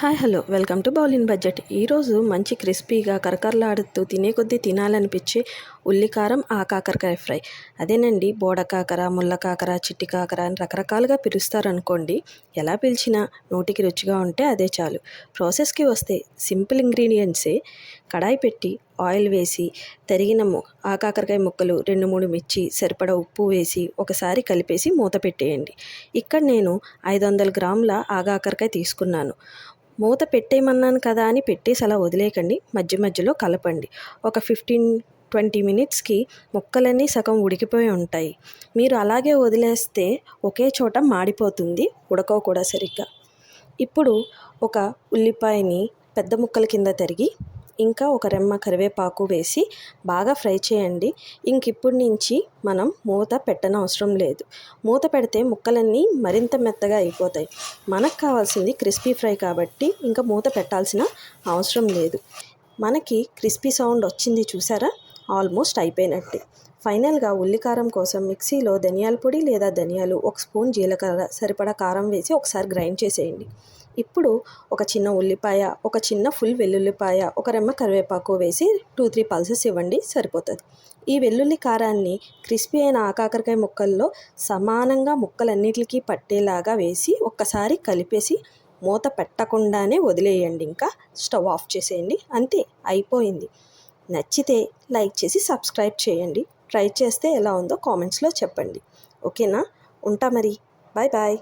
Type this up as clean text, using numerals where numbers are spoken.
Hello welcome to bowl in budget. ఈరోజు మంచి క్రిస్పీగా కరకరలాడుతూ తినే కొద్దీ తినాలనిపించే ఉల్లికారం కాకరకాయ ఫ్రై. అదేనండి, బోడకాకర, ముళ్ళకాకర, చిట్టి కాకర అని రకరకాలుగా పిలుస్తారనుకోండి. ఎలా పిలిచినా నోటికి రుచిగా ఉంటే అదే చాలు. ప్రాసెస్కి వస్తే సింపుల్ ఇంగ్రీడియంట్సే. కడాయి పెట్టి ఆయిల్ వేసి తరిగిన కాకరకాయ ముక్కలు, 2-3 మిర్చి, సరిపడా ఉప్పు వేసి ఒకసారి కలిపేసి మూత పెట్టేయండి. ఇక్కడ నేను 500 గ్రాముల కాకరకాయ తీసుకున్నాను. మూత పెట్టేయమన్నాను కదా అని పెట్టేసి అలా వదిలేయకండి, మధ్య మధ్యలో కలపండి. ఒక 15-20 మినిట్స్కి ముక్కలన్నీ సగం ఉడికిపోయి ఉంటాయి. మీరు అలాగే వదిలేస్తే ఒకే చోట మాడిపోతుంది, ఉడకవు కూడా సరిగ్గా. ఇప్పుడు ఒక ఉల్లిపాయని పెద్ద ముక్కల కింద తరిగి, ఇంకా ఒక రెమ్మ కరివేపాకు వేసి బాగా ఫ్రై చేయండి. ఇప్పుడు నుంచి మనం మూత పెట్టనవసరం లేదు. మూత పెడితే ముక్కలన్నీ మరింత మెత్తగా అయిపోతాయి. మనకు కావాల్సింది క్రిస్పీ ఫ్రై కాబట్టి ఇంకా మూత పెట్టాల్సిన అవసరం లేదు. మనకి క్రిస్పీ సౌండ్ వచ్చింది చూసారా, ఆల్మోస్ట్ అయిపోయినట్టే. ఫైనల్గా ఉల్లికారం కోసం మిక్సీలో ధనియాల పొడి లేదా ధనియాలు, 1 స్పూన్ జీలకర్ర, సరిపడా కారం వేసి ఒకసారి గ్రైండ్ చేసేయండి. ఇప్పుడు ఒక చిన్న ఉల్లిపాయ, ఒక చిన్న ఫుల్ వెల్లుల్లిపాయ, ఒక రెమ్మ కరివేపాకు వేసి 2-3 పల్సెస్ ఇవ్వండి, సరిపోతుంది. ఈ వెల్లుల్లి కారాన్ని క్రిస్పీ అయిన కాకరకాయ ముక్కల్లో సమానంగా ముక్కలన్నిటికీ పట్టేలాగా వేసి ఒక్కసారి కలిపేసి మూత పెట్టకుండానే వదిలేయండి. ఇంకా స్టవ్ ఆఫ్ చేసేయండి, అంతే, అయిపోయింది. నచ్చితే లైక్ చేసి సబ్స్క్రైబ్ చేయండి. ట్రై చేస్తే ఎలా ఉందో కామెంట్స్లో చెప్పండి. ఓకేనా? ఉంటా మరి. Bye bye.